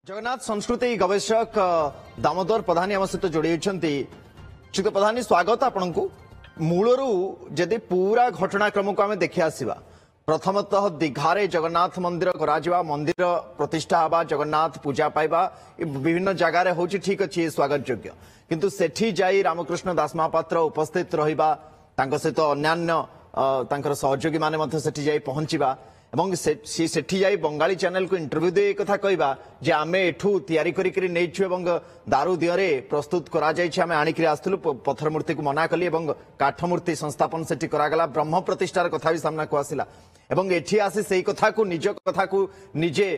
जगन्नाथ संस्कृति गवेषक दामोदर प्रधानी आम सहित जोड़ी श्री प्रधानी स्वागत आपण को मूलरू जदि पूरा घटनाक्रम को आम देखि आसिबा प्रथमतः दीघारे जगन्नाथ मंदिर करा मंदिर प्रतिष्ठा हवा जगन्नाथ पूजा पाइबा विभिन्न जगार हूँ ठीक अच्छे स्वागत योग्य किंतु सेठी जाई रामकृष्ण दास महापात्र उपस्थित रहिबा तांको सहित अन्यान्य तांकर सहयोगी माने सेठी जाई पहुंचीबा एवं सेठी जाई बंगाली चैनल को इंटरव्यू दे कथा कहबा जे आमे एठू तयारी करिकरी नेछु एवं दारू दियरे प्रस्तुत करा जायछि आमे आनिकरी आस्थलु पत्थर मूर्ति को मना कली एवं काठ मूर्ति संस्थापन सेठी करागला ब्रह्म प्रतिष्ठार कथा भी सामना को आसिला एवं एठी आसी सेही कथा को निजे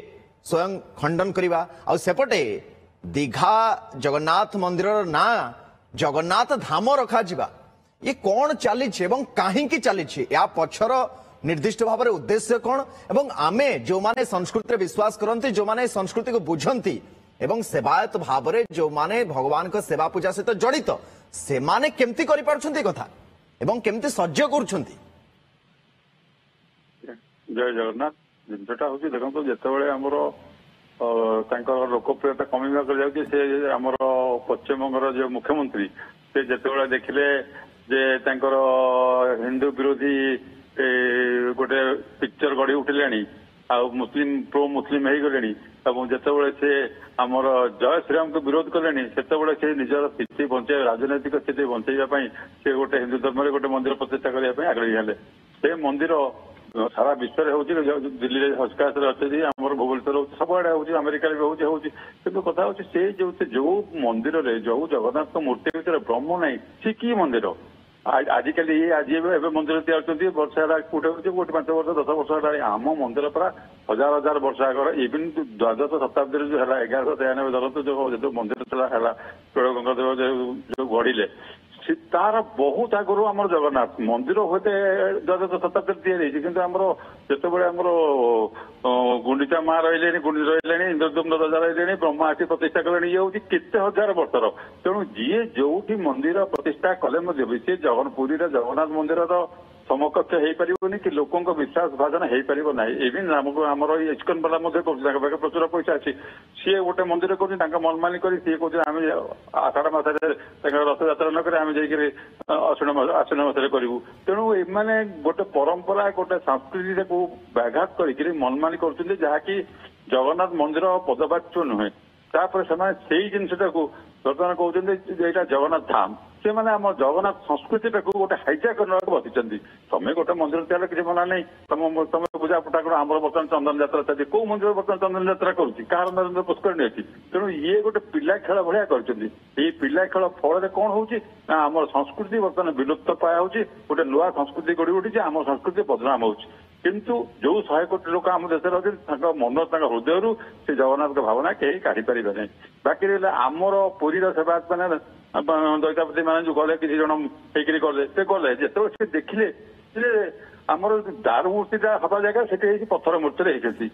स्वयं खंडन करिबा आ सेपटे दीघा जगन्नाथ मंदिर ना जगन्नाथ धाम रखा जिबा ये कौन चली कहीं चली या पछर निर्दिष्ट भाव में उद्देश्य कौन एवं आमे जो माने संस्कृति रे विश्वास करते जो माने संस्कृति को बुझंती एवं सेवायत भाव में जो माने भगवान को सेवा पूजा सहित जड़ित से माने केमती करि पारछंती कथा एवं केमती सज्ज करूछंती। जय जगन्नाथ जिनटा हूँ देखो जितेबाला आमर लोकप्रियता कमिवा कर से आमर पश्चिमबंगर जो मुख्यमंत्री से जितेबाला देखिले जे हिंदू विरोधी गोटे पिक्चर गढ़ी उठिले मुस्लिम प्रो मुस्लिम हो गले जितेबाला से आमर जय श्रीराम को विरोध कले से निजर स्थिति बचाई राजनैतिक स्थिति बचाई से गोटे हिंदू धर्म गोटे मंदिर प्रतिष्ठा करने आगे गले से मंदिर सारा विश्व दिल्ली में हस्काश अच्छे आम भुवनेश्वर सबुआड़े हूँ अमेरिका भी हूँ कि कथा हूँ से जो मंदिर जो जगन्नाथ मूर्ति भर ब्रह्म ना सी कि मंदिर आजिकल ये आज मंदिर तैयार वर्ष है गोटे 5 वर्ष 10 वर्ष है आम मंदिर पूरा हजार हजार वर्ष आगर इवन द्वादश शताब्दी जो है 1193 जो मंदिर है चोल गंगादेव जो गढ़िले तार बहुत आगुरी आम जगन्नाथ मंदिर होते द्वादश शताब्दी तैयारी कि आमर जितेबाला आमर गुंडीचा माँ रही रही इंद्रदुम्न राजा रही ब्रह्मा आसी प्रतिष्ठा कले ये हूँ केते हजार वर्षर तेणु जी जो मंदिर प्रतिष्ठा कले सी पुरी जगन्नाथ मंदिर समकक्ष हो पारे कि लोकों विश्वास भाजन हो पार ना इवन आमर इस्कन बाला पाखे प्रचुर पैसा अच्छी सी गोटे मंदिर कर मनमानी कर सी कह आम आषाढ़ मसरे रथ यात्रा नक आम जाकि आश्विन मसरे करूँ तेणु एमाने गोटे परंपरा गोटे संस्कृति को व्याघात कर मनमानी कर जहाँकि जगन्नाथ मंदिर पदवाच्य नुहे से जिनटा को बर्तमान कहते जगन्नाथ धाम से मैंने आम जगन्नाथ संस्कृति गोटे हाइजैक करने बसी तुम गोटे मंदिर तैयार किसी मना नहीं तुम पूजा ठाकुर आम बर्तमान चंदन यात्रा चाहिए कौ मंदिर बर्तमान चंदन यात्रा कर नरेंद्र पुष्कर अच्छी तेणु ये गोटे पिला खेल भाया कर पिला खेल फल कौन हो आम संस्कृति बर्तमान विलुप्त पाया गोटे नुआ संस्कृति गढ़ी उठी आम संस्कृति बदनाम हो किंतु जो 100 कोटी लोक आम देश मन हृदय से जगन्नाथ भावना कहीं काढ़ी पारे ना बाकी रहा आमर पुरी सेवायत मैंने दैतापति मैंने जो गले किसी जन होकर गले से गले जिते से देखिले आमर दारू मूर्तिटा हवा जगह से पत्थर मूर्ति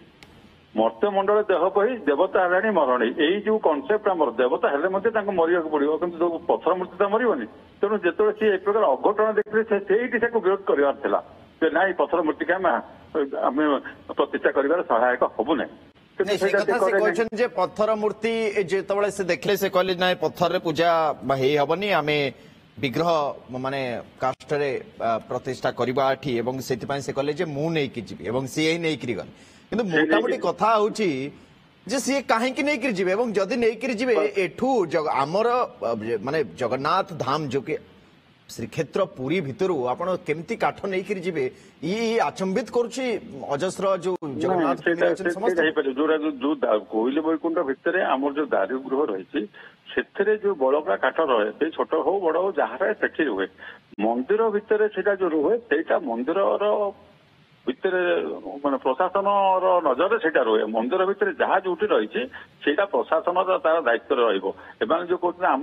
मर्त्य मंडल देह बही देवता है मरणी यही जो कनसेप्ट आम देवता हेले मरिया पड़ो कि पत्थर मूर्ति तो मरबनी तेणु जो सी एक प्रकार अघटन देखिले से विरोध करार ना पत्थर मूर्ति के आम प्रतिष्ठा कर सहायक हबू ना पत्थर मूर्ति जो से देखले से कहले ना पत्थर पूजा हेबनी आम विग्रह माने काष्ठ प्रतिष्ठा करवा से कहले मु नहीं जी सी नहीं गले कि मोटामोटी कथा हूँ सी कहीं नहीं जी जदि नहीं जी एठू आमर माने जगन्नाथ धाम जो कि श्रीक्षेत्र पुरी भितर आपण केमती काठ नहीं जी ये आचंबित करुच्ची अजस्र जो जगन्नाथ जो कोइल बैकुंठ भितर आम जो दारुगृह रही से जो बड़का काठ रहे छोट हो बड़ हो जहाँ से रुहे मंदिर भितर से जो रुहे से मंदिर भितर माने प्रशासन नजर से रुहे मंदिर भितर जहाँ जो रही प्रशासन तार दायित्व रही जो कहते आम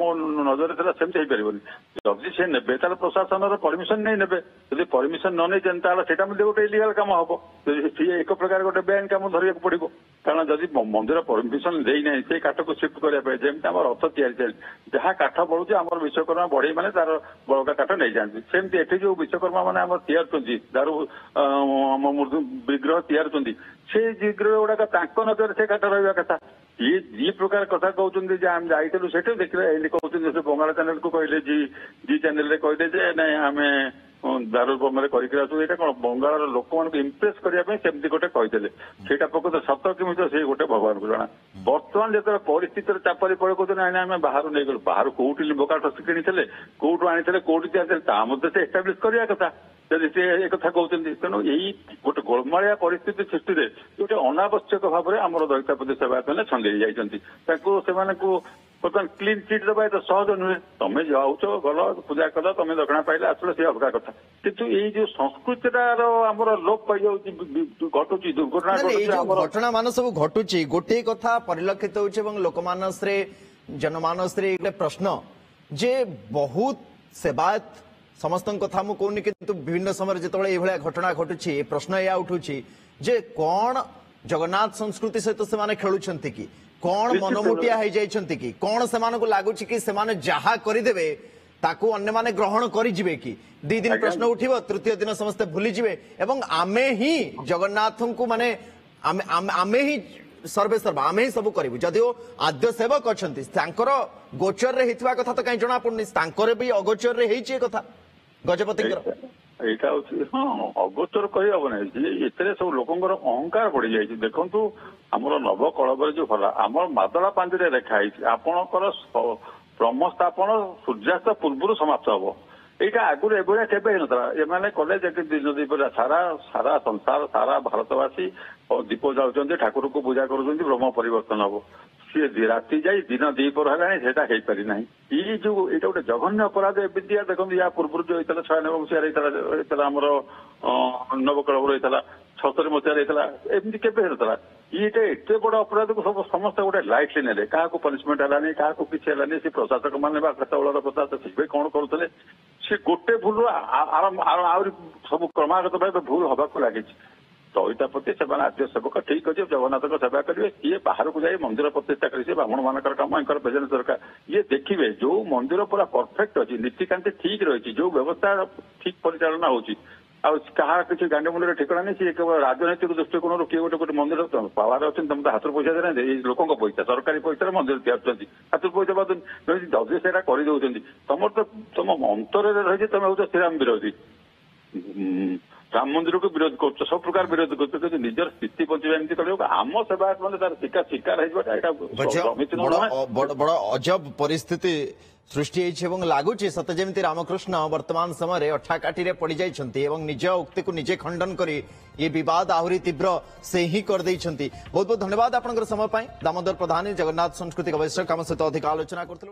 नजर सेमती हो जदि से ने प्रशासन परमिशन नहीं ने जब परमिशन न नहीं गोटे इलिगाल कम हम सी एक प्रकार गोटे बेआईन कम धरिया पड़ो कारण जदि मंदिर परमिशन देना से काठ को सिफ्ट करने जमी आम रथ तैयारी जहाँ काठ बढ़ुचे आम विश्वकर्मा बढ़ई मैंने तार बड़का काठ नहीं जाती सेमती एटी जो विश्वकर्मा मैंने आम तैयार दारू विग्रह तैयार से विग्रह गुड़ाक नजर से काठ रहा कथा ये प्रकार कथा कहते जे आम जाइलु सेठे देखिले एंडी कहते से बंगाल चैनल को कहले जी चैनल रे कहले जे नहीं आम दारुल करके आसू ये कौन बंगाल लोक मान इम्प्रेस करने सेमती गोटे कहते ସେଇଟା ପ୍ରକୃତ ସତ କେମିତି ସେ ଗୋଟେ ଭଗବାନଙ୍କୁ ଜଣା ବର୍ତ୍ତମାନ ଯେତେବେଳେ ପରିସ୍ଥିତିରେ ଚାପରେ ପଡେ କହୁଛନ୍ତି ନାଇଁ ଆମେ ବାହାରୁ ନେଇଗଲୁ ବାହାରୁ କୋଉଠି ଲିମ୍ବ କାଠ କିଣିଥିଲେ କୋଉଠୁ ଆଣିଥିଲେ କୋଉଠି ଦିଆଥିଲେ ତା ମଧ୍ୟ ସେ ଏଷ୍ଟାବ୍ଲିଶ କରିବା କଥା ଯଦି ସେ ଏକଥା କହୁଛନ୍ତି ତେଣୁ ଏଇ ଗୋଟେ ଗୋଳମାଳିଆ ପରିସ୍ଥିତି ସୃଷ୍ଟିରେ ଗୋଟେ ଅନାବଶ୍ୟକ ଭାବରେ ଆମର ଦଳିତାପତି ସେବାୟତମାନେ ଛନ୍ଦେଇ ଯାଇଛନ୍ତି ତାଙ୍କୁ ସେମାନଙ୍କୁ ବର୍ତ୍ତମାନ କ୍ଲିନ୍ ଚିଟ୍ ଦେବା ଏତ ସହଜ ନୁହେଁ ତମେ ଯାଉଛ ଗଲ ପୂଜା କଲ ତମେ ଦକ୍ଷିଣା ପାଇଲେ ଆସିଲ ସେ ଅଲଗା କଥା କିନ୍ତୁ ଏଇ ଯୋଉ ସଂସ୍କୃତିଟାର ଆମର ଲୋପ ପାଇଯାଉଛି ଘଟୁଛି ଦୁର୍ଘଟଣା ଘଟୁଛି ଆମର ଘଟଣା ମାନ ସବୁ ଘଟୁଛି ଗୋଟିଏ କଥା ପରିଲକ୍ଷିତ ହେଉଛି ଏବଂ ଲୋକମାନସରେ ଜନମାନସରେ ଗୋଟେ ପ୍ରଶ୍ନ ଯେ ବହୁତ ସେବାୟତ ସମସ୍ତଙ୍କ କଥା ମୁଁ କହୁନି କିନ୍ତୁ ବିଭିନ୍ନ ସମୟରେ ଯେତେବେଳେ ଏଇଭଳିଆ ଘଟଣା ଘଟୁଛି ପ୍ରଶ୍ନ ଏହା ଉଠୁଛି ଯେ କଣ ଜଗନ୍ନାଥ ସଂସ୍କୃତି ସହିତ ସେମାନେ ଖେଳୁଛନ୍ତି କି କଣ ମନମୁଟିଆ ହେଇଯାଇଛନ୍ତି କି କଣ ସେମାନଙ୍କୁ ଲାଗୁଛି କି ସେମାନେ ଯାହା କରିଦେବେ ତାକୁ ଅନ୍ୟମାନେ ଗ୍ରହଣ କରିଯିବେ କି ଦି ଦିନ ପ୍ରଶ୍ନ ଉଠିବ ତୃତୀୟ ଦିନ ସମସ୍ତେ ଭୁଲିଯିବେ ଏବଂ ଆମେ ହିଁ ଜଗନ୍ନାଥଙ୍କୁ ମାନେ ଆମେ ହିଁ ସର୍ବେ ସର୍ବା ଆମେ ହିଁ ସବୁ କରିବୁ ଯଦିଓ ଆଦ୍ୟ ସେବକ ଅଛନ୍ତି ତାଙ୍କର ଗୋଚରରେ ହେଇଥିବା କଥା ତ କାହିଁ ଜଣା ପଡୁନି ତାଙ୍କର ବି ଅଗୋଚରରେ ହେଇଛି ଏ କଥା ଗଜପତିଙ୍କର এইটা হচ্ছে হ্যাঁ অগোচর কହି হব ନାହିଁ ଯେ ଏଥିରେ ସବୁ ଲୋକଙ୍କର ଅହଙ୍କାର ବଢି ଯାଇଛି ଦେଖନ୍ତୁ ଆମର ନବକଳବରେ ଯୋଉ ଭଲ ଆମର ମାଦଳା ପାଞ୍ଜିରେ ଲେଖା ହେଇଛି ଆପଣଙ୍କର ବ୍ରହ୍ମସ୍ଥାପନ ସୂର୍ଯ୍ୟାସ୍ତ ପୂର୍ବରୁ ସମାପ୍ତ ହବ এইটা ଆଗରୁ ଏଭଳିଆ କେବେ ହେଇନଥିଲା ଏମାନେ କଲେ ଯେ ଦିନ ଦୀପରେ ସାରା ସଂସାର ସାରା ଭାରତବାସୀ ଦୀପ ଯାଉଛନ୍ତି ଠାକୁରଙ୍କୁ ପୂଜା କରୁଛନ୍ତି ବ୍ରହ୍ମ ପରିବର୍ତ୍ତନ ହବ ସିଏ ରାତି ଯାଇ ଦିନ ଦ୍ୱିପହର ହେଲାଣି ସେଇଟା ହେଇପାରି ନାହିଁ ଏଇ ଯୋଉ ଏଇଟା ଗୋଟେ ଜଘନ୍ୟ ଅପରାଧ ଏମିତିଆ ଦେଖନ୍ତୁ ୟା ପୂର୍ବରୁ ଯୋଉ ହେଇଥିଲା 96 ମସିହାରେ ହେଇଥିଲା ଆମର ନବକଳେବର ହେଇଥିଲା 76 ମସିହାରେ ହେଇଥିଲା ଏମିତି କେବେ ହେଇନଥିଲା ଏଇଟା ଏତେ ବଡ ଅପରାଧକୁ ସମସ୍ତେ ଗୋଟେ ଲାଇଟଲି ନେଲେ କାହାକୁ ପନିଶମେଣ୍ଟ ହେଲାନି କାହାକୁ କିଛି ହେଲାନି ସେ ପ୍ରଶାସକ ମାନେ ବା କେତେବେଳର ପ୍ରଶାସକ ଶିବେ କଣ କରୁଥିଲେ ସେ ଗୋଟେ ଭୁଲ ଆହୁରି ସବୁ କ୍ରମାଗତ ଭାବେ ଭୁଲ ହବାକୁ ଲାଗିଛି ଦଳିତାପତି ସେମାନେ ଆଦ୍ୟ ସେବକ ଠିକ ଅଛି ଜଗନ୍ନାଥଙ୍କ ସେବା କରିବେ ଇଏ ବାହାରକୁ ଯାଇ ମନ୍ଦିର ପ୍ରତିଷ୍ଠା କରିବେ ବ୍ରାହ୍ମଣ ମାନଙ୍କର କାମ ୟାଙ୍କର ପ୍ରେଜେନ୍ସ ଦରକାର ଇଏ ଦେଖିବେ ଯୋଉ ମନ୍ଦିର ପୁରା ପରଫେକ୍ଟ ଅଛି ନୀତିକାନ୍ତି ଠିକ ରହିଛି ଯୋଉ ବ୍ୟବସ୍ଥା ଠିକ ପରିଚାଳନା ହଉଛି ଆଉ କାହାର କିଛି ଗାଣ୍ଡି ମୁଣ୍ଡରେ ଠିକଣା ନାହିଁ ସିଏ କେବଳ ରାଜନୈତିକ ଦୃଷ୍ଟିକୋଣରୁ କିଏ ଗୋଟେ ମନ୍ଦିର ପାୱାର ଅଛନ୍ତି ତମେ ତ ହାତରୁ ପଇସା ଦେନାହାନ୍ତି ଏଇ ଲୋକଙ୍କ ପଇସା ସରକାରୀ ପଇସାରେ ମନ୍ଦିର ତିଆରୁଛନ୍ତି ହାତରୁ ପଇସା ପାଉଛନ୍ତି ଯଦି ସେଇଟା କରିଦଉଛନ୍ତି ତମର ତ ତମ ଅନ୍ତରରେ ରହିଛି ତମେ ହଉଛ ଶ୍ରୀରାମ ବିରୋଧୀ ରାମ ମନ୍ଦିରକୁ ବିରୋଧ କରୁଛ ସବୁ ପ୍ରକାର ବିରୋଧ କରୁଛ କିନ୍ତୁ ନିଜର ସ୍ଥିତି ବଞ୍ଚିବା ଏମିତି କରିବାକୁ ଆମ ସେବାୟତ ମାନେ ତାର ଶିକାର ହେଇଯିବାଟା ଏଇଟା ବଡ ଅଜବ ପରିସ୍ଥିତି ସୃଷ୍ଟି ହେଇଛି ଏବଂ ଲାଗୁଛି ସତେ ଯେମିତି ରାମକୃଷ୍ଣ ବର୍ତ୍ତମାନ ସମୟରେ ଅଠାକାଠିରେ ପଡିଯାଇଛନ୍ତି ଏବଂ ନିଜ ଉକ୍ତିକୁ ନିଜେ ଖଣ୍ଡନ କରି ଏ ବିବାଦ ଆହୁରି ତୀବ୍ର ସେ ହିଁ କରିଦେଇଛନ୍ତି ବହୁତ ବହୁତ ଧନ୍ୟବାଦ ଆପଣଙ୍କର ସମୟ ପାଇଁ ଦାମୋଦର ପ୍ରଧାନ ଜଗନ୍ନାଥ ସଂସ୍କୃତି ଗବେଷକ ଆମ ସହିତ ଅଧିକ ଆଲୋଚନା କରୁଥିଲେ।